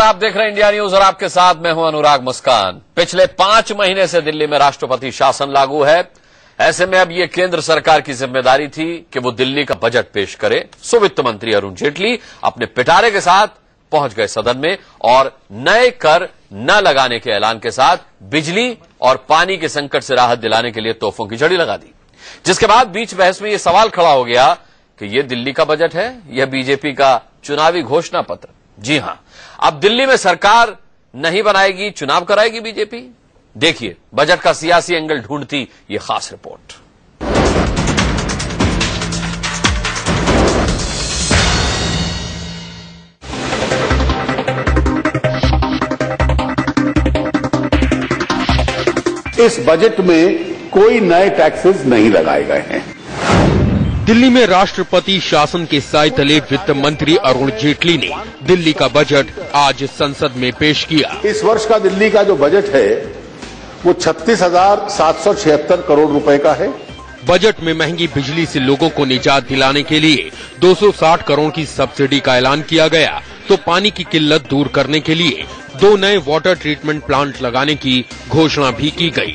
आप देख रहे हैं इंडिया न्यूज और आपके साथ मैं हूं अनुराग मुस्कान। पिछले 5 महीने से दिल्ली में राष्ट्रपति शासन लागू है। ऐसे में अब ये केंद्र सरकार की जिम्मेदारी थी कि वो दिल्ली का बजट पेश करे। सो वित्त मंत्री अरुण जेटली अपने पिटारे के साथ पहुंच गए सदन में और नए कर न लगाने के ऐलान के साथ बिजली और पानी के संकट से राहत दिलाने के लिए तोहफों की झड़ी लगा दी। जिसके बाद बीच बहस में यह सवाल खड़ा हो गया कि यह दिल्ली का बजट है या बीजेपी का चुनावी घोषणा पत्र। जी हां, अब दिल्ली में सरकार नहीं बनाएगी, चुनाव कराएगी बीजेपी। देखिए बजट का सियासी एंगल ढूंढती ये खास रिपोर्ट। इस बजट में कोई नए टैक्सेस नहीं लगाए गए हैं। दिल्ली में राष्ट्रपति शासन के साए तले वित्त मंत्री अरुण जेटली ने दिल्ली का बजट आज संसद में पेश किया। इस वर्ष का दिल्ली का जो बजट है वो 36,776 करोड़ रुपए का है। बजट में महंगी बिजली से लोगों को निजात दिलाने के लिए 260 करोड़ की सब्सिडी का ऐलान किया गया, तो पानी की किल्लत दूर करने के लिए 2 नए वाटर ट्रीटमेंट प्लांट लगाने की घोषणा भी की गई।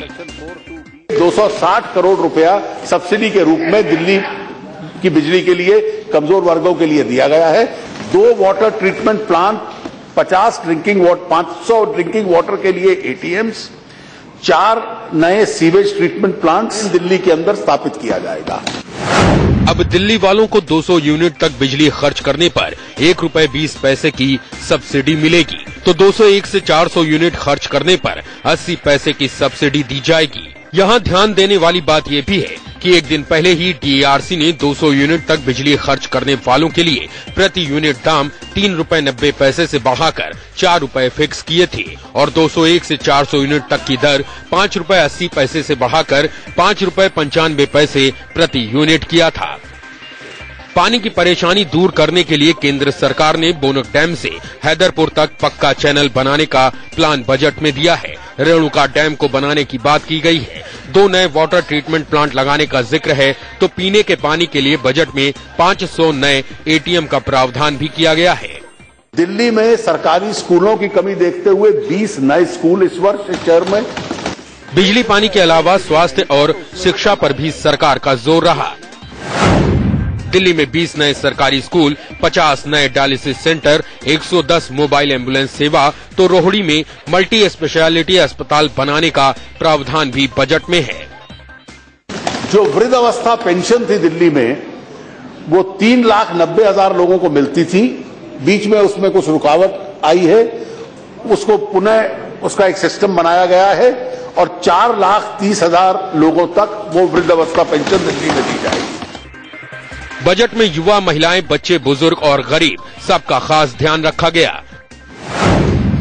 260 करोड़ रुपया सब्सिडी के रूप में दिल्ली की बिजली के लिए कमजोर वर्गों के लिए दिया गया है। 2 water treatment plant, 500 drinking water के लिए एटीएम्स, 4 नए सीवेज ट्रीटमेंट प्लांट्स दिल्ली के अंदर स्थापित किया जाएगा। अब दिल्ली वालों को 200 यूनिट तक बिजली खर्च करने पर ₹1.20 की सब्सिडी मिलेगी, तो 201 से 400 यूनिट खर्च करने पर 80 पैसे की सब्सिडी दी जाएगी। यहाँ ध्यान देने वाली बात ये भी है कि एक दिन पहले ही डीआरसी ने 200 यूनिट तक बिजली खर्च करने वालों के लिए प्रति यूनिट दाम ₹3.90 से बढ़ाकर ₹4 फिक्स किए थे और 201 से 400 यूनिट तक की दर ₹5.80 से बढ़ाकर ₹5.95 प्रति यूनिट किया था। पानी की परेशानी दूर करने के लिए केंद्र सरकार ने बोनक डैम से हैदरपुर तक पक्का चैनल बनाने का प्लान बजट में दिया है। रेणुका डैम को बनाने की बात की गई है। 2 नए वाटर ट्रीटमेंट प्लांट लगाने का जिक्र है, तो पीने के पानी के लिए बजट में 500 नए एटीएम का प्रावधान भी किया गया है। दिल्ली में सरकारी स्कूलों की कमी देखते हुए 20 नए स्कूल इस वर्ष इस शहर में। बिजली पानी के अलावा स्वास्थ्य और शिक्षा पर भी सरकार का जोर रहा। दिल्ली में 20 नए सरकारी स्कूल, 50 नए डायलिसिस सेंटर, 110 मोबाइल एम्बुलेंस सेवा, तो रोहिणी में मल्टी स्पेशलिटी अस्पताल बनाने का प्रावधान भी बजट में है। जो वृद्धावस्था पेंशन थी दिल्ली में वो 3,90,000 लोगों को मिलती थी। बीच में उसमें कुछ रुकावट आई है, उसको पुनः उसका एक सिस्टम बनाया गया है और 4,30,000 लोगों तक वो वृद्धावस्था पेंशन दिल्ली में दी जाएगी। बजट में युवा, महिलाएं, बच्चे, बुजुर्ग और गरीब सबका खास ध्यान रखा गया।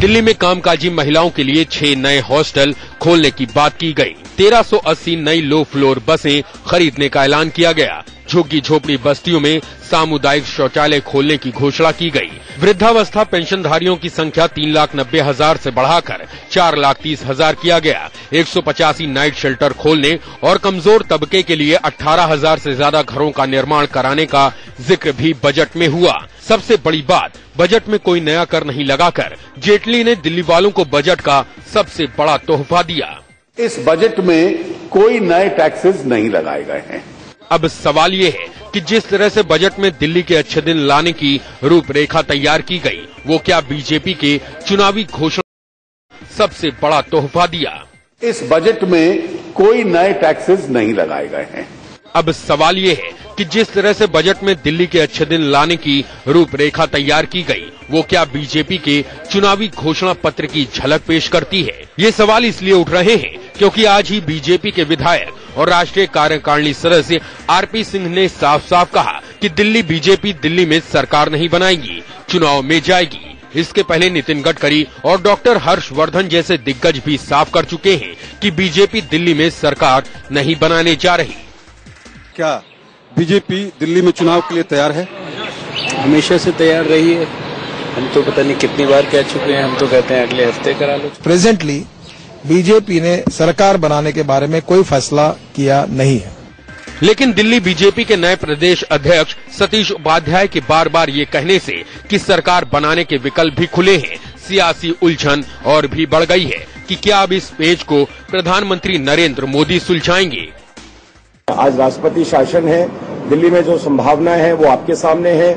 दिल्ली में कामकाजी महिलाओं के लिए 6 नए हॉस्टल खोलने की बात की गई। 1380 नई लो फ्लोर बसें खरीदने का ऐलान किया गया। झुग्गी झोपड़ी बस्तियों में सामुदायिक शौचालय खोलने की घोषणा की गई। वृद्धावस्था पेंशनधारियों की संख्या 3,90,000 से बढ़ाकर 4,30,000 किया गया। 185 नाइट शेल्टर खोलने और कमजोर तबके के लिए 18,000 से ज्यादा घरों का निर्माण कराने का जिक्र भी बजट में हुआ। सबसे बड़ी बात, बजट में कोई नया कर नहीं लगाकर जेटली ने दिल्ली वालों को बजट का सबसे बड़ा तोहफा दिया। इस बजट में कोई नए टैक्सेस नहीं लगाए गए हैं। अब सवाल ये है कि जिस तरह से बजट में दिल्ली के अच्छे दिन लाने की रूपरेखा तैयार की गई, वो क्या बीजेपी के चुनावी घोषणा सबसे बड़ा तोहफा दिया? इस बजट में कोई नए टैक्सेस नहीं लगाए गए हैं। अब सवाल ये है कि जिस तरह से बजट में दिल्ली के अच्छे दिन लाने की रूपरेखा तैयार की गई, वो क्या बीजेपी के चुनावी घोषणा पत्र की झलक पेश करती है? ये सवाल इसलिए उठ रहे हैं क्योंकि आज ही बीजेपी के विधायक और राष्ट्रीय कार्यकारिणी सदस्य आरपी सिंह ने साफ साफ कहा कि दिल्ली बीजेपी दिल्ली में सरकार नहीं बनाएगी, चुनाव में जाएगी। इसके पहले नितिन गडकरी और डॉक्टर हर्षवर्धन जैसे दिग्गज भी साफ कर चुके हैं कि बीजेपी दिल्ली में सरकार नहीं बनाने जा रही। क्या बीजेपी दिल्ली में चुनाव के लिए तैयार है? हमेशा से तैयार रही है। हम तो पता नहीं कितनी बार कह चुके हैं, हम तो कहते हैं अगले हफ्ते करा लो। प्रेजेंटली बीजेपी ने सरकार बनाने के बारे में कोई फैसला किया नहीं है। लेकिन दिल्ली बीजेपी के नए प्रदेश अध्यक्ष सतीश उपाध्याय के बार बार ये कहने से कि सरकार बनाने के विकल्प भी खुले हैं, सियासी उलझन और भी बढ़ गई है कि क्या अब इस पेच को प्रधानमंत्री नरेंद्र मोदी सुलझाएंगे। आज राष्ट्रपति शासन है, दिल्ली में जो संभावनाएं हैं वो आपके सामने है।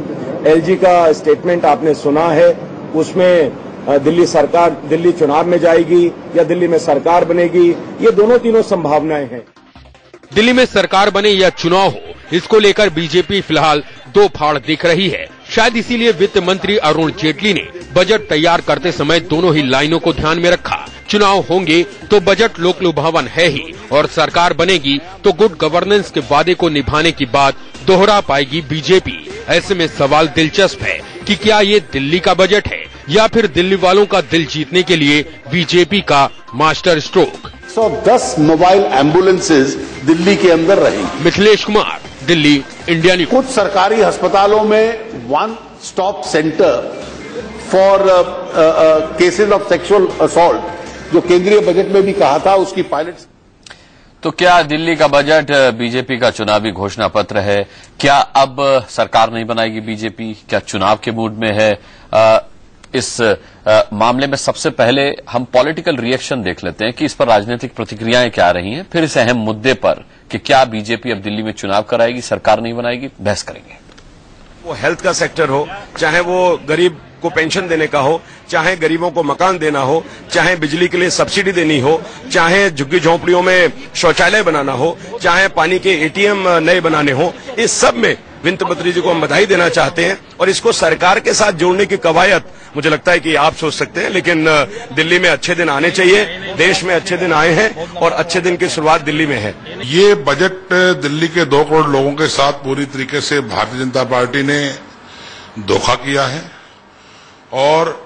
एलजी का स्टेटमेंट आपने सुना है, उसमें दिल्ली सरकार दिल्ली चुनाव में जाएगी या दिल्ली में सरकार बनेगी, ये दोनों तीनों संभावनाएं हैं। दिल्ली में सरकार बने या चुनाव हो, इसको लेकर बीजेपी फिलहाल दो फाड़ दिख रही है। शायद इसीलिए वित्त मंत्री अरुण जेटली ने बजट तैयार करते समय दोनों ही लाइनों को ध्यान में रखा। चुनाव होंगे तो बजट लोकलुभावन है ही, और सरकार बनेगी तो गुड गवर्नेंस के वादे को निभाने की बात दोहरा पाएगी बीजेपी। ऐसे में सवाल दिलचस्प है कि क्या ये दिल्ली का बजट है या फिर दिल्ली वालों का दिल जीतने के लिए बीजेपी का master stroke. 110 mobile ambulances Delhi के अंदर रहेंगी। Mithilesh Kumar, Delhi, India news. कुछ सरकारी अस्पतालों में one stop centre for cases of sexual assault, जो केंद्रीय बजट में भी कहा था, उसकी पायलट। तो क्या दिल्ली का बजट बीजेपी का चुनावी घोषणा पत्र है? क्या अब सरकार नहीं बनाएगी बीजेपी? क्या चुनाव के मूड में है? इस मामले में सबसे पहले हम पॉलिटिकल रिएक्शन देख लेते हैं कि इस पर राजनीतिक प्रतिक्रियाएं क्या रही हैं। फिर इस अहम मुद्दे पर कि क्या बीजेपी अब दिल्ली में चुनाव कराएगी, सरकार नहीं बनाएगी, बहस करेंगे। वो हेल्थ का सेक्टर हो, चाहे वो गरीब को पेंशन देने का हो, चाहे गरीबों को मकान देना हो, चाहे बिजली के लिए सब्सिडी देनी हो, चाहे झुग्गी झोंपड़ियों में शौचालय बनाना हो, चाहे पानी के एटीएम नए बनाने हो, इस सब में वित्त मंत्री जी को हम बधाई देना चाहते हैं। और इसको सरकार के साथ जोड़ने की कवायद मुझे लगता है कि आप सोच सकते हैं, लेकिन दिल्ली में अच्छे दिन आने चाहिए। देश में अच्छे दिन आए हैं और अच्छे दिन की शुरुआत दिल्ली में है। ये बजट दिल्ली के 2 करोड़ लोगों के साथ पूरी तरीके से भारतीय जनता पार्टी ने धोखा किया है। और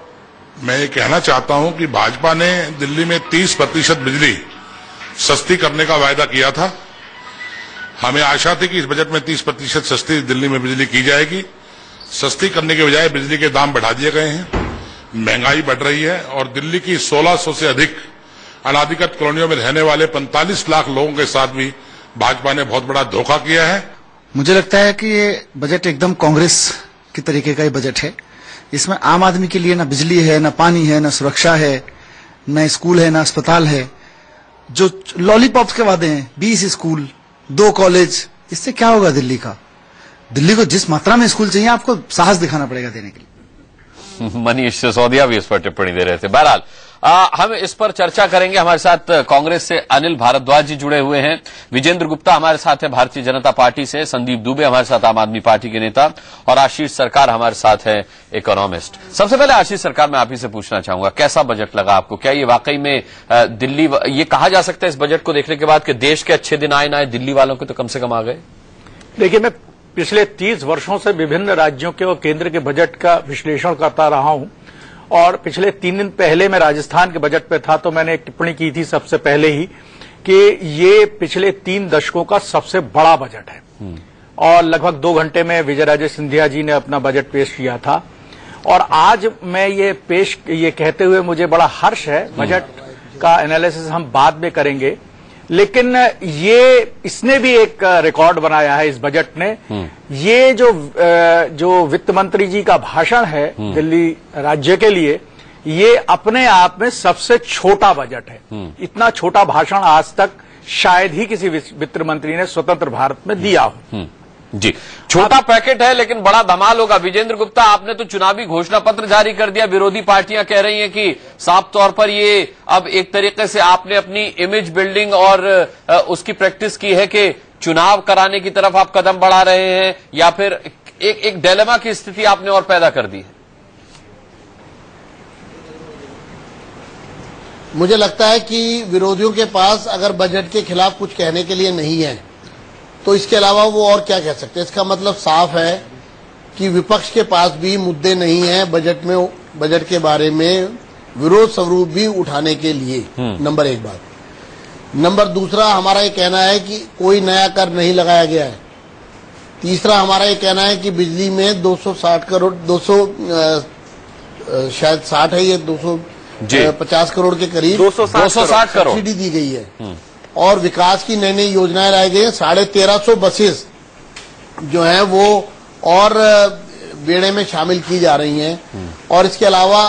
मैं ये कहना चाहता हूं कि भाजपा ने दिल्ली में 30% बिजली सस्ती करने का वायदा किया था। हमें आशा थी कि इस बजट में 30% सस्ती दिल्ली में बिजली की जाएगी। सस्ती करने के बजाय बिजली के दाम बढ़ा दिए गए हैं, महंगाई बढ़ रही है और दिल्ली की 1600 से अधिक अनाधिकृत कॉलोनियों में रहने वाले 45 लाख लोगों के साथ भी भाजपा ने बहुत बड़ा धोखा किया है। मुझे लगता है कि ये बजट एकदम कांग्रेस की तरीके का ही बजट है। इसमें आम आदमी के लिए ना बिजली है, ना पानी है, ना सुरक्षा है, ना स्कूल है, ना अस्पताल है। जो लॉलीपॉप्स के वादे हैं, 20 स्कूल, 2 कॉलेज, इससे क्या होगा दिल्ली का? दिल्ली को जिस मात्रा में स्कूल चाहिए आपको साहस दिखाना पड़ेगा देने के लिए। मनीष सिसोदिया भी इस पर टिप्पणी दे रहे थे। बहरहाल हम इस पर चर्चा करेंगे। हमारे साथ कांग्रेस से अनिल भारद्वाज जी जुड़े हुए हैं, विजेंद्र गुप्ता हमारे साथ है भारतीय जनता पार्टी से, संदीप दुबे हमारे साथ आम आदमी पार्टी के नेता, और आशीष सरकार हमारे साथ है इकोनॉमिस्ट। सबसे पहले आशीष सरकार, मैं आप ही से पूछना चाहूंगा, कैसा बजट लगा आपको? क्या ये वाकई में दिल्ली, ये कहा जा सकता है इस बजट को देखने के बाद कि देश के अच्छे दिन आए ना आए, दिल्ली वालों के तो कम से कम आ गए? देखिए, मैं पिछले 30 वर्षों से विभिन्न राज्यों के और केंद्र के बजट का विश्लेषण करता रहा हूं, और पिछले 3 दिन पहले मैं राजस्थान के बजट पे था, तो मैंने एक टिप्पणी की थी सबसे पहले ही कि ये पिछले 3 दशकों का सबसे बड़ा बजट है। और लगभग 2 घंटे में विजय राजे सिंधिया जी ने अपना बजट पेश किया था। और आज मैं ये कहते हुए मुझे बड़ा हर्ष है, बजट का एनालिसिस हम बाद में करेंगे, लेकिन इसने भी एक रिकॉर्ड बनाया है इस बजट ने। ये जो वित्त मंत्री जी का भाषण है दिल्ली राज्य के लिए, ये अपने आप में सबसे छोटा बजट है। इतना छोटा भाषण आज तक शायद ही किसी वित्त मंत्री ने स्वतंत्र भारत में दिया हो। जी, छोटा पैकेट है लेकिन बड़ा धमाल होगा। विजेंद्र गुप्ता, आपने तो चुनावी घोषणा पत्र जारी कर दिया, विरोधी पार्टियां कह रही हैं कि साफ तौर पर ये अब एक तरीके से आपने अपनी इमेज बिल्डिंग और उसकी प्रैक्टिस की है कि चुनाव कराने की तरफ आप कदम बढ़ा रहे हैं, या फिर एक डिलेमा की स्थिति आपने और पैदा कर दी है? मुझे लगता है कि विरोधियों के पास अगर बजट के खिलाफ कुछ कहने के लिए नहीं है तो इसके अलावा वो और क्या कह सकते हैं। इसका मतलब साफ है कि विपक्ष के पास भी मुद्दे नहीं है बजट के बारे में विरोध स्वरूप भी उठाने के लिए। नंबर 1 बात। नंबर 2, हमारा ये कहना है कि कोई नया कर नहीं लगाया गया है। तीसरा, हमारा ये कहना है कि बिजली में 260 करोड़ 200 शायद 60 है, ये 250 करोड़ के करीब 260 करोड़ सब्सिडी दी गई है। और विकास की नई नई योजनाएं लाई गई हैं। 1350 बसेस जो हैं वो और बेड़े में शामिल की जा रही हैं। और इसके अलावा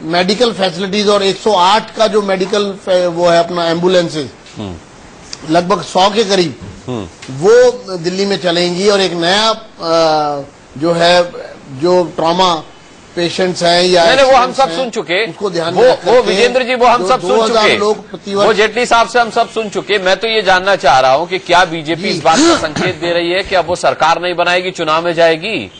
मेडिकल फैसिलिटीज और 108 का जो मेडिकल वो है अपना एम्बुलेंसेज लगभग 100 के करीब वो दिल्ली में चलेंगी और एक नया जो ट्रॉमा पेशेंट्स हैं या नहीं, वो हम सब सुन चुके, उसको ध्यान वो विजेंद्र जी वो हम सब सुन चुके, वो जेटली साहब से हम सब सुन चुके। मैं तो ये जानना चाह रहा हूं कि क्या बीजेपी इस बात का संकेत दे रही है कि अब वो सरकार नहीं बनाएगी, चुनाव में जाएगी?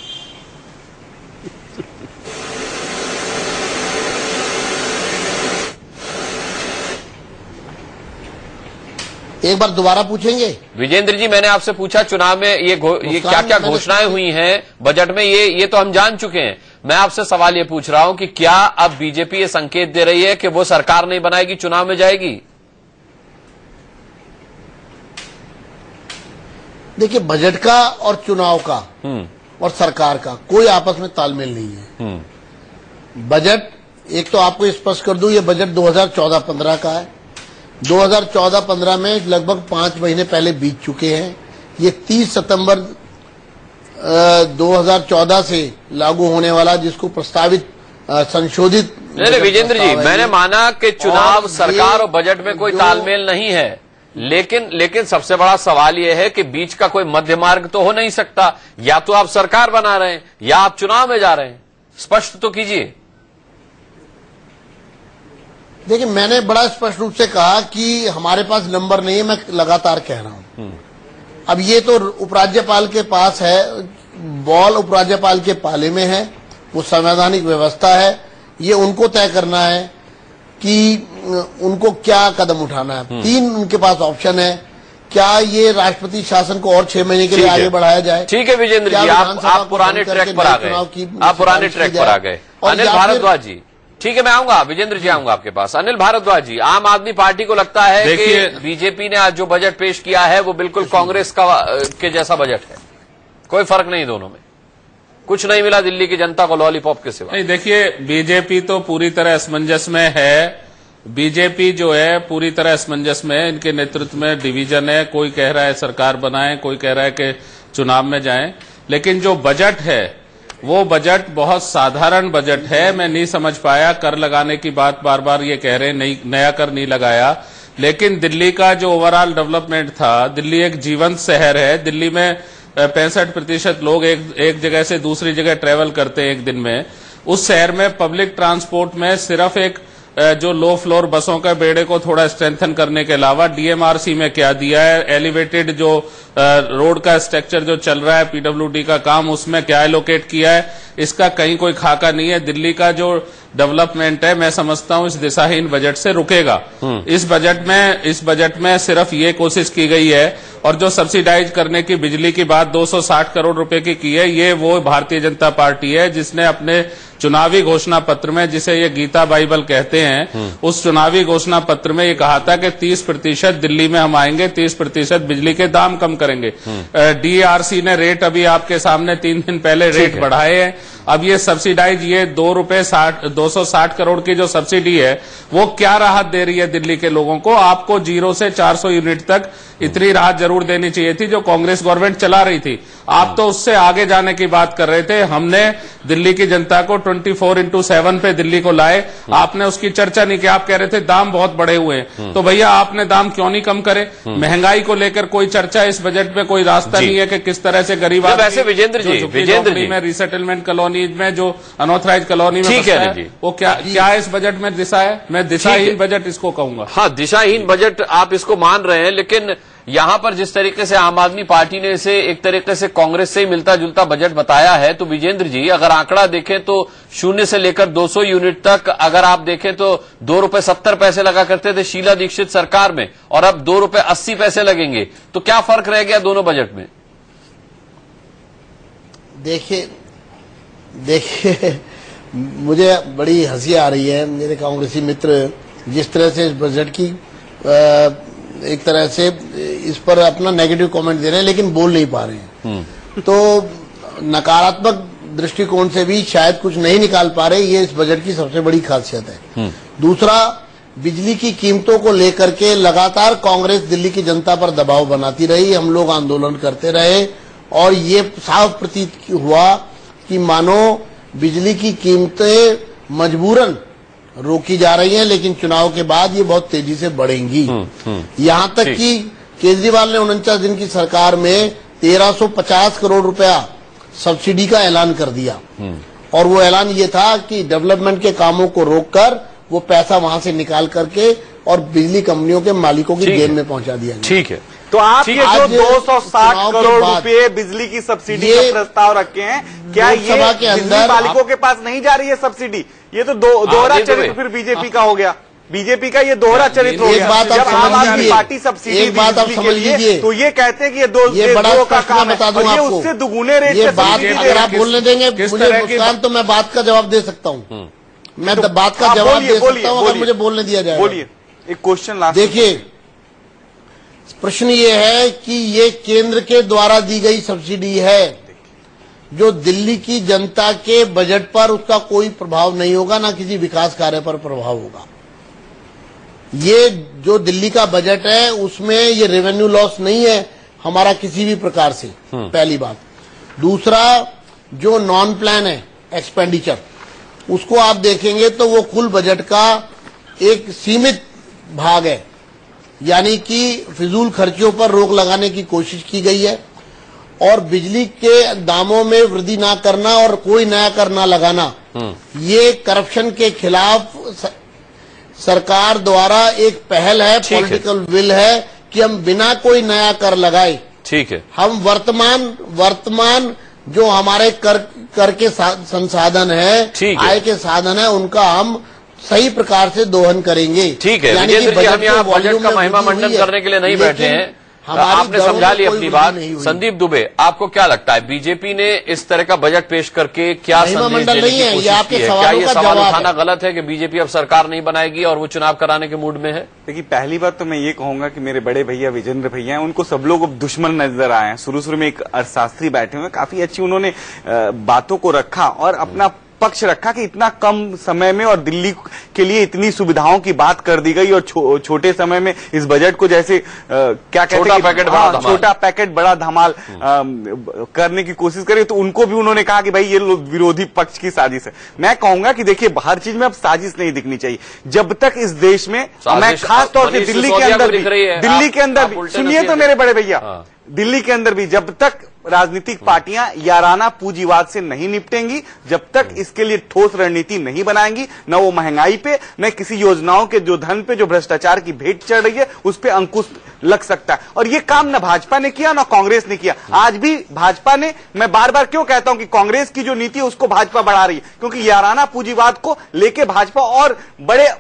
एक बार दोबारा पूछेंगे विजेंद्र जी, मैंने आपसे पूछा चुनाव में ये क्या क्या घोषणाएं हुई हैं बजट में, ये तो हम जान चुके हैं। मैं आपसे सवाल ये पूछ रहा हूं कि क्या अब बीजेपी ये संकेत दे रही है कि वो सरकार नहीं बनाएगी, चुनाव में जाएगी? देखिए, बजट का और चुनाव का और सरकार का कोई आपस में तालमेल नहीं है। बजट, एक तो आपको स्पष्ट कर दूं, ये बजट 2014-15 का है। 2014-15 में लगभग 5 महीने पहले बीत चुके हैं। ये 30 सितंबर 2014 से लागू होने वाला, जिसको प्रस्तावित संशोधित नहीं विजेंद्र जी, मैंने माना कि चुनाव, सरकार और बजट में कोई तालमेल नहीं है, लेकिन सबसे बड़ा सवाल यह है कि बीच का कोई मध्य मार्ग तो हो नहीं सकता। या तो आप सरकार बना रहे हैं या आप चुनाव में जा रहे हैं, स्पष्ट तो कीजिए। देखिए, मैंने बड़ा स्पष्ट रूप से कहा कि हमारे पास नंबर नहीं है, मैं लगातार कह रहा हूं। अब ये तो उपराज्यपाल के पास है, बॉल उपराज्यपाल के पाले में है, वो संवैधानिक व्यवस्था है, ये उनको तय करना है कि उनको क्या कदम उठाना है। 3 उनके पास ऑप्शन है। क्या ये राष्ट्रपति शासन को और 6 महीने के लिए आगे बढ़ाया जाए? ठीक है विजेंद्र जी, आप पुराने ट्रैक पर आ गए, आप पुराने ट्रैक पर आ गए। अनिल भारद्वाज जी, ठीक है, मैं आऊंगा, विजेंद्र जी आऊंगा आपके पास। अनिल भारद्वाज जी, आम आदमी पार्टी को लगता है कि बीजेपी ने आज जो बजट पेश किया है वो बिल्कुल कांग्रेस के जैसा बजट है, कोई फर्क नहीं दोनों में, कुछ नहीं मिला दिल्ली की जनता को लॉलीपॉप के सिवा। नहीं, देखिए, बीजेपी तो पूरी तरह असमंजस में है। बीजेपी जो है पूरी तरह असमंजस में है, इनके नेतृत्व में डिवीजन है। कोई कह रहा है सरकार बनाएं, कोई कह रहा है कि चुनाव में जाएं। लेकिन जो बजट है वो बजट बहुत साधारण बजट है। मैं नहीं समझ पाया, कर लगाने की बात बार बार ये कह रहे हैं, नहीं, नया कर नहीं लगाया। लेकिन दिल्ली का जो ओवरऑल डेवलपमेंट था, दिल्ली एक जीवंत शहर है। दिल्ली में 65% लोग एक जगह से दूसरी जगह ट्रेवल करते हैं एक दिन में। उस शहर में पब्लिक ट्रांसपोर्ट में सिर्फ एक जो लो फ्लोर बसों के बेड़े को थोड़ा स्ट्रेंथन करने के अलावा डीएमआरसी में क्या दिया है, एलिवेटेड जो रोड का स्ट्रक्चर जो चल रहा है, पीडब्ल्यूडी का काम, उसमें क्या एलोकेट किया है, इसका कहीं कोई खाका नहीं है। दिल्ली का जो डेवलपमेंट है, मैं समझता हूं इस दिशाहीन बजट से रुकेगा। इस बजट में सिर्फ ये कोशिश की गई है, और जो सब्सिडाइज करने की बिजली की बात 260 करोड़ रुपए की है, ये वो भारतीय जनता पार्टी है जिसने अपने चुनावी घोषणा पत्र में, जिसे ये गीता बाइबल कहते हैं, उस चुनावी घोषणा पत्र में ये कहा था कि 30% दिल्ली में हम आएंगे, 30% बिजली के दाम कम करेंगे। डीआरसी ने रेट अभी आपके सामने 3 दिन पहले रेट बढ़ाए हैं। अब ये सब्सिडाइज, ये 260 करोड़ की जो सब्सिडी है, वो क्या राहत दे रही है दिल्ली के लोगों को? आपको 0 से 400 यूनिट तक इतनी राहत जरूर देनी चाहिए थी जो कांग्रेस गवर्नमेंट चला रही थी। आप तो उससे आगे जाने की बात कर रहे थे। हमने दिल्ली की जनता को 24/7 पे दिल्ली को लाए, आपने उसकी चर्चा नहीं की। आप कह रहे थे दाम बहुत बढ़े हुए हैं, तो भैया आपने दाम क्यों नहीं कम करे? महंगाई को लेकर कोई चर्चा इस बजट में, कोई रास्ता नहीं है कि किस तरह से गरीब आदमी, वैसे विजेंद्र जी में रिसेटलमेंट कॉलोनी में, जो अनऑथराइज कॉलोनी में बसता है, वो क्या इस बजट में दिशा है? मैं दिशाहीन बजट इसको कहूंगा। हाँ, दिशाहीन बजट आप इसको मान रहे हैं, लेकिन यहां पर जिस तरीके से आम आदमी पार्टी ने इसे एक तरीके से कांग्रेस से ही मिलता जुलता बजट बताया है, तो विजेंद्र जी अगर आंकड़ा देखें तो 0 से लेकर 200 यूनिट तक अगर आप देखें तो ₹2.70 लगा करते थे शीला दीक्षित सरकार में, और अब ₹2.80 लगेंगे। तो क्या फर्क रह गया दोनों बजट में? देखिए, मुझे बड़ी हंसी आ रही है। मेरे कांग्रेसी मित्र जिस तरह से इस बजट की एक तरह से इस पर अपना नेगेटिव कमेंट दे रहे हैं, लेकिन बोल नहीं पा रहे हैं। तो नकारात्मक दृष्टिकोण से भी शायद कुछ नहीं निकाल पा रहे, ये इस बजट की सबसे बड़ी खासियत है। दूसरा, बिजली की कीमतों को लेकर के लगातार कांग्रेस दिल्ली की जनता पर दबाव बनाती रही, हम लोग आंदोलन करते रहे, और ये साफ प्रतीत हुआ कि मानो बिजली की कीमतें मजबूरन रोकी जा रही हैं, लेकिन चुनाव के बाद ये बहुत तेजी से बढ़ेंगी। यहां तक कि केजरीवाल ने 49 दिन की सरकार में 1350 करोड़ रुपया सब्सिडी का ऐलान कर दिया, और वो ऐलान ये था कि डेवलपमेंट के कामों को रोककर वो पैसा वहां से निकाल करके और बिजली कंपनियों के मालिकों की जेब में पहुंचा दिया। ठीक है, तो आप ये जो 260 करोड़ रुपए बिजली की सब्सिडी का प्रस्ताव रखे हैं, क्या ये बिजली मालिकों के पास नहीं जा रही है सब्सिडी? ये तो दोहरा चरित्र फिर बीजेपी का हो गया। बीजेपी का ये दोहरा चरित्र हो गया। जब आम आदमी पार्टी सब्सिडी बिजली के लिए, तो ये कहते हैं कि ये दो का काम है, और ये उससे दुगुने रेट से सब्सिडी दे रहे हैं। आप बोलने देंगे मुझे मुस्कान, तो मैं बात का जवाब दे सकता हूँ। मैं बात का जवाब दे सकता हूँ अगर मुझे बोलने दिया जाए। बोलिए, एक क्वेश्चन लास्ट। देखिए, प्रश्न ये है कि ये केंद्र के द्वारा दी गई सब्सिडी है, जो दिल्ली की जनता के बजट पर उसका कोई प्रभाव नहीं होगा, ना किसी विकास कार्य पर प्रभाव होगा। ये जो दिल्ली का बजट है उसमें ये रेवेन्यू लॉस नहीं है हमारा किसी भी प्रकार से, पहली बात। दूसरा, जो नॉन प्लान है एक्सपेंडिचर, उसको आप देखेंगे तो वो कुल बजट का एक सीमित भाग है, यानी कि फिजूल खर्चों पर रोक लगाने की कोशिश की गई है, और बिजली के दामों में वृद्धि ना करना और कोई नया कर ना लगाना, ये करप्शन के खिलाफ सरकार द्वारा एक पहल है, पॉलिटिकल विल है कि हम बिना कोई नया कर लगाए, ठीक है, हम वर्तमान जो हमारे कर के संसाधन है, आय के साधन है, उनका हम सही प्रकार से दोहन करेंगे। ठीक है, यानी कि हम यहाँ बजट का महिमा मंडन करने के लिए नहीं बैठे हैं। आपने समझा ली अपनी बात। संदीप दुबे, आपको क्या लगता है, बीजेपी ने इस तरह का बजट पेश करके क्या संदेश देने की कोशिश की है? क्या ये सवाल उठाना गलत है कि बीजेपी अब सरकार नहीं बनाएगी और वो चुनाव कराने के मूड में है? देखिए, पहली बात तो मैं ये कहूंगा कि मेरे बड़े भैया विजेंद्र भैया हैं, उनको सब लोग दुश्मन नजर आए हैं। शुरू में एक अर्थशास्त्री बैठे हुए, काफी अच्छी उन्होंने बातों को रखा और अपना पक्ष रखा कि इतना कम समय में और दिल्ली के लिए इतनी सुविधाओं की बात कर दी गई, और छोटे समय में इस बजट को जैसे क्या कहते हैं, छोटा पैकेट बड़ा धमाल करने की कोशिश करी, तो उनको भी उन्होंने कहा कि भाई ये विरोधी पक्ष की साजिश है। मैं कहूंगा कि देखिए, हर चीज में अब साजिश नहीं दिखनी चाहिए। जब तक इस देश में, मैं खास तौर से दिल्ली के अंदर भी सुनिए तो मेरे बड़े भैया, दिल्ली के अंदर भी जब तक राजनीतिक पार्टियां याराना पूंजीवाद से नहीं निपटेंगी, जब तक इसके लिए ठोस रणनीति नहीं बनाएंगी, न वो महंगाई पे, न किसी योजनाओं के जो धन पे जो भ्रष्टाचार की भेंट चढ़ रही है उस पे अंकुश लग सकता है। और ये काम न भाजपा ने किया न कांग्रेस ने किया। आज भी भाजपा ने, मैं बार बार क्यों कहता हूं कि कांग्रेस की जो नीति है उसको भाजपा बढ़ा रही है, क्योंकि याराना पूंजीवाद को लेके भाजपा और बड़े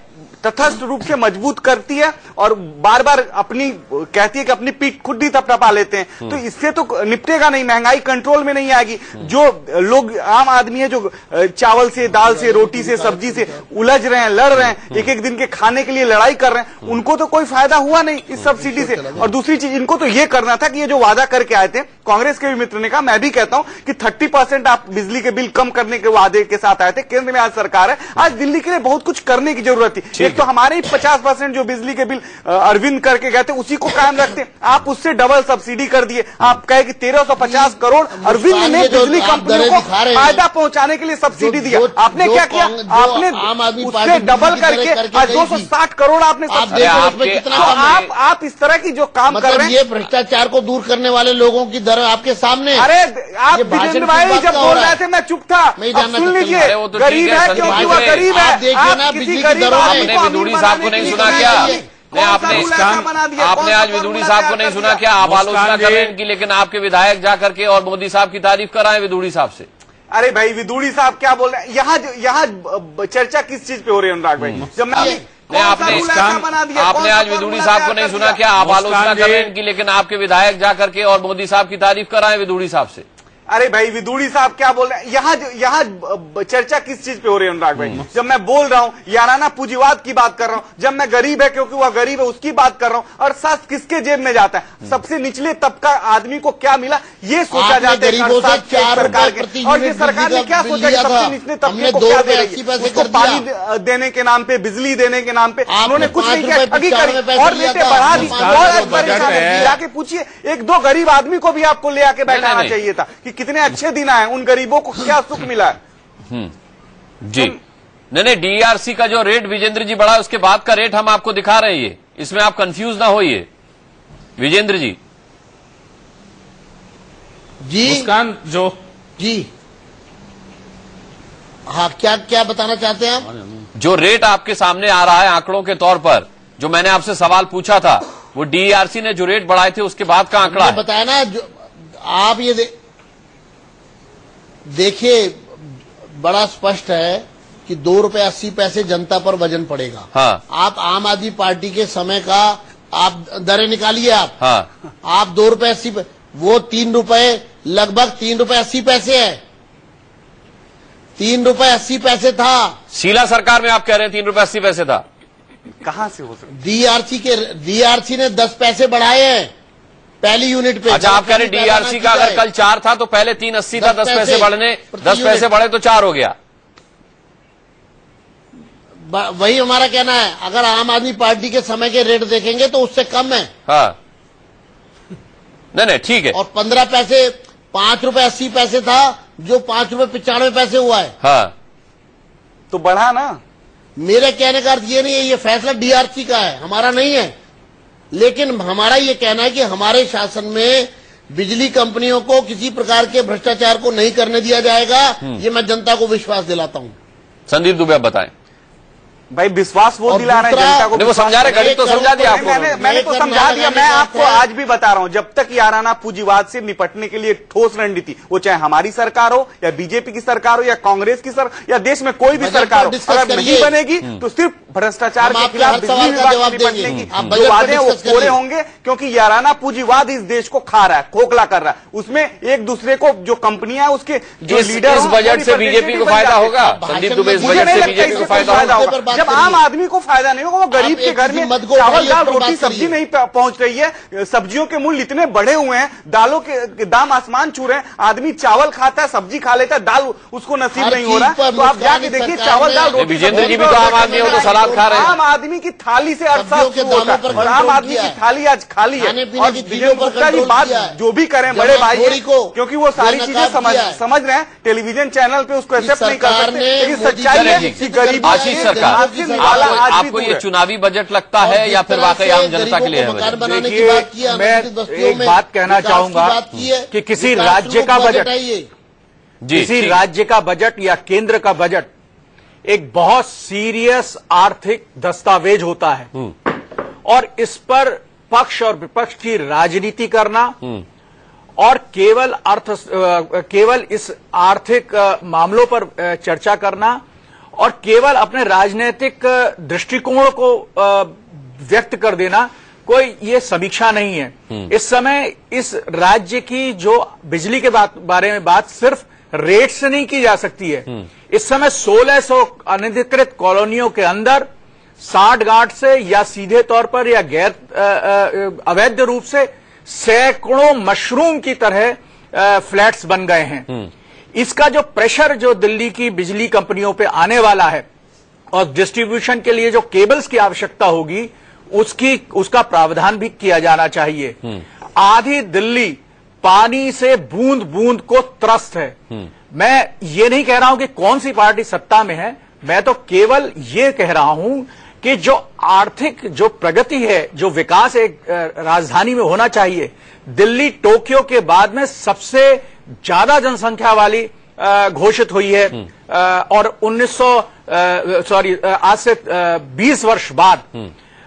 तटस्थ रूप से मजबूत करती है और बार बार अपनी कहती है कि अपनी पीठ खुद ही थपथपा लेते हैं। तो इससे तो निपटेगा नहीं, महंगाई कंट्रोल में नहीं आएगी। जो लोग आम आदमी है, जो चावल से, दाल से, रोटी से, सब्जी से उलझ रहे हैं, लड़ रहे हैं, एक एक दिन के खाने के लिए लड़ाई कर रहे हैं, उनको तो कोई फायदा हुआ नहीं इस सब्सिडी से। और दूसरी चीज, इनको तो ये करना था कि ये जो वादा करके आए थे, कांग्रेस के भी मित्र ने कहा, मैं भी कहता हूं कि 30% आप बिजली के बिल कम करने के वादे के साथ आए थे। केंद्र में आज सरकार है, आज दिल्ली के लिए बहुत कुछ करने की जरूरत थी। तो हमारे 50% जो बिजली के बिल अरविंद करके गए थे उसी को कायम रखते, आप उससे डबल सब्सिडी कर दिए। आप कहे कि 1350 करोड़ अरविंद ने बिजली कंपनियों को फायदा पहुंचाने के लिए सब्सिडी दिया। आपने क्या किया? आपने उससे डबल करके आज 260 करोड़ आपने सब्सिडी। आप इस तरह की जो काम कर रहे हैं, ये भ्रष्टाचार को दूर करने वाले लोगों की दर आपके सामने। अरे आप विजेंद्र भाई जब बोल रहे थे मैं चुप था, सुन लीजिए, गरीब है क्योंकि वह गरीब है। आप किसी गरीब साहब को नहीं सुना क्या? आपने आज विदुड़ी साहब को नहीं सुना क्या? आप आलोचना कर रहे हैं इनकी, लेकिन आपके विधायक जाकर के और मोदी साहब की तारीफ कर रहे हैं विदुड़ी साहब से। अरे भाई, विदुड़ी साहब क्या बोल रहे हैं? यहाँ चर्चा किस चीज पे हो रही है अनुराग भाई? जब आपने आज विदुड़ी साहब को नहीं सुना क्या? आप आलोचना कर रहे हैं इनकी, लेकिन आपके विधायक जाकर के और मोदी साहब की तारीफ कर रहे हैं विदुड़ी साहब से। अरे भाई, विदुड़ी साहब क्या बोल रहे हैं? यहाँ चर्चा किस चीज पे हो रही है अनुराग भाई? जब मैं बोल रहा हूँ याराना पूंजीवाद की बात कर रहा हूँ, जब मैं गरीब है क्योंकि वह गरीब है उसकी बात कर रहा हूँ, और सच किसके जेब में जाता है? सबसे निचले तबका आदमी को क्या मिला ये सोचा जाता है सरकार के। और ये सरकार ने क्या सोचा कि सबसे निचले तबके को क्या दे रही है? उसको पानी देने के नाम पे, बिजली देने के नाम पे उन्होंने कुछ नहीं किया, ठगी करी और रेटें बढ़ा दी। और जाके पूछिए, एक दो गरीब आदमी को भी आपको ले आके बैठाना चाहिए था कि कितने अच्छे दिन आए, उन गरीबों को क्या सुख मिला है। जी नहीं, डीआरसी का जो रेट विजेंद्र जी बढ़ा उसके बाद का रेट हम आपको दिखा रहे हैं, इसमें आप कंफ्यूज ना होइए विजेंद्र जी। मुस्कान जो जी हाँ, क्या क्या बताना चाहते हैं आप? जो रेट आपके सामने आ रहा है आंकड़ों के तौर पर, जो मैंने आपसे सवाल पूछा था, वो डीआरसी ने जो रेट बढ़ाए थे उसके बाद का आंकड़ा है। बताया ना, जो आप ये देखिए, बड़ा स्पष्ट है कि 2 रुपए 80 पैसे जनता पर वजन पड़ेगा। हाँ। आप आम आदमी पार्टी के समय का आप दरें निकालिए आप। हाँ। आप 2 रुपए 80, वो 3 रुपए, लगभग 3 रुपए 80 पैसे है। 3 रुपए 80 पैसे था। शीला सरकार में आप कह रहे हैं 3 रुपए 80 पैसे था। कहां से हो सकता? डीआरसी ने 10 पैसे बढ़ाए हैं पहली यूनिट पे। अच्छा, आप कह रहे डीआरसी का अगर कल 4 था तो पहले 3.80 था, 10 पैसे बढ़ने, 10 पैसे बढ़े तो 4 हो गया। वही हमारा कहना है, अगर आम आदमी पार्टी के समय के रेट देखेंगे तो उससे कम है। हाँ, नहीं ठीक है। और 15 पैसे, 5 रुपए 80 पैसे था, जो 5 रुपए 95 पैसे हुआ है। हाँ, तो बढ़ा ना। मेरे कहने का अर्थ ये नहीं है, ये फैसला डीआरसी का है, हमारा नहीं है। लेकिन हमारा ये कहना है कि हमारे शासन में बिजली कंपनियों को किसी प्रकार के भ्रष्टाचार को नहीं करने दिया जाएगा, ये मैं जनता को विश्वास दिलाता हूं। संदीप दुबे आप बताएं। भाई विश्वास वो दिला रहे हैं जनता को। वो समझा रहे, गरीब तो समझा दिया आपको। मैंने तो समझा दिया। मैं आपको आज भी बता रहा हूं, जब तक याराना पूंजीवाद से निपटने के लिए ठोस रणनीति, वो चाहे हमारी सरकार हो या बीजेपी की सरकार हो या कांग्रेस की सरकार या देश में कोई भी सरकार हो, अगर नहीं बनेगी तो सिर्फ भ्रष्टाचार के खिलाफ बिजली विभाग से निपटने की जो वादे हैं वो पूरे होंगे। क्योंकि याराना पूंजीवाद इस देश को खा रहा है, खोखला कर रहा है। उसमें एक दूसरे को जो कंपनियां उसके जो लीडर, इस बजट से बीजेपी को फायदा होगा। संदीप दुबे, इस बजट से बीजेपी को फायदा होगा। जब आम आदमी को फायदा नहीं होगा, वो गरीब के घर में चावल दाल रोटी सब्जी नहीं पहुंच रही है, सब्जियों के मूल्य इतने बढ़े हुए हैं, दालों के दाम आसमान छू रहे हैं, आदमी चावल खाता है, सब्जी खा लेता है, दाल उसको नसीब नहीं हो रहा है। तो आप जाके देखिए, चावल दाल रोटी। विजेंद्र जी भी तो आम आदमी हो तो सलाद खा रहे हैं। आम आदमी की थाली से अरसा होता है और आम आदमी की थाली आज खाली है। और विजय गुप्ता जी बात जो भी करें बड़े भाई को, क्योंकि वो सारी चीजें समझ रहे हैं, टेलीविजन चैनल पे उसको एक्सेप्ट नहीं कर सकते, लेकिन सच्चाई है कि गरीबी आशीष सरकार, आपको ये चुनावी बजट लगता है या फिर वाकई आम जनता के लिए है? देखिए, मैं एक बात कहना चाहूंगा कि किसी राज्य का बजट, किसी राज्य का बजट या केंद्र का बजट एक बहुत सीरियस आर्थिक दस्तावेज होता है और इस पर पक्ष और विपक्ष की राजनीति करना और केवल इस आर्थिक मामलों पर चर्चा करना और केवल अपने राजनीतिक दृष्टिकोण को व्यक्त कर देना कोई ये समीक्षा नहीं है। इस समय इस राज्य की जो बिजली के बारे में बात सिर्फ रेट से नहीं की जा सकती है। इस समय 1600 अनधिकृत कॉलोनियों के अंदर 60 गांठ से या सीधे तौर पर या गैर अवैध रूप से सैकड़ों मशरूम की तरह फ्लैट्स बन गए हैं। इसका जो प्रेशर जो दिल्ली की बिजली कंपनियों पे आने वाला है और डिस्ट्रीब्यूशन के लिए जो केबल्स की आवश्यकता होगी उसका प्रावधान भी किया जाना चाहिए। आधी दिल्ली पानी से बूंद बूंद को त्रस्त है। मैं ये नहीं कह रहा हूं कि कौन सी पार्टी सत्ता में है, मैं तो केवल ये कह रहा हूं कि जो आर्थिक जो प्रगति है, जो विकास एक राजधानी में होना चाहिए, दिल्ली टोक्यो के बाद में सबसे ज्यादा जनसंख्या वाली घोषित हुई है और आज से 20 वर्ष बाद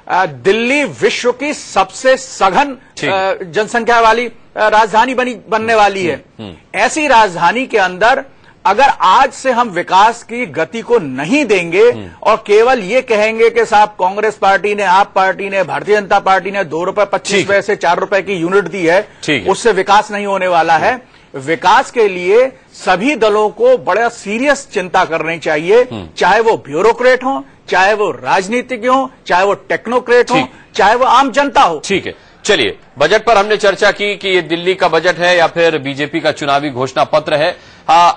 दिल्ली विश्व की सबसे सघन जनसंख्या वाली राजधानी बनने वाली है। ऐसी राजधानी के अंदर अगर आज से हम विकास की गति को नहीं देंगे और केवल ये कहेंगे कि साहब कांग्रेस पार्टी ने, आप पार्टी ने, भारतीय जनता पार्टी ने 2 रुपए 25 पैसे 4 रुपए की यूनिट दी है, उससे विकास नहीं होने वाला है। विकास के लिए सभी दलों को बड़ा सीरियस चिंता करनी चाहिए, चाहे वो ब्यूरोक्रेट हो, चाहे वो राजनीतिज्ञ हो, चाहे वो टेक्नोक्रेट हो, चाहे वो आम जनता हो। ठीक है, चलिए, बजट पर हमने चर्चा की कि ये दिल्ली का बजट है या फिर बीजेपी का चुनावी घोषणा पत्र है।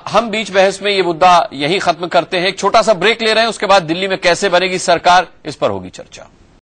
हम बीच बहस में ये मुद्दा यहीं खत्म करते हैं, एक छोटा सा ब्रेक ले रहे हैं, उसके बाद दिल्ली में कैसे बनेगी सरकार, इस पर होगी चर्चा।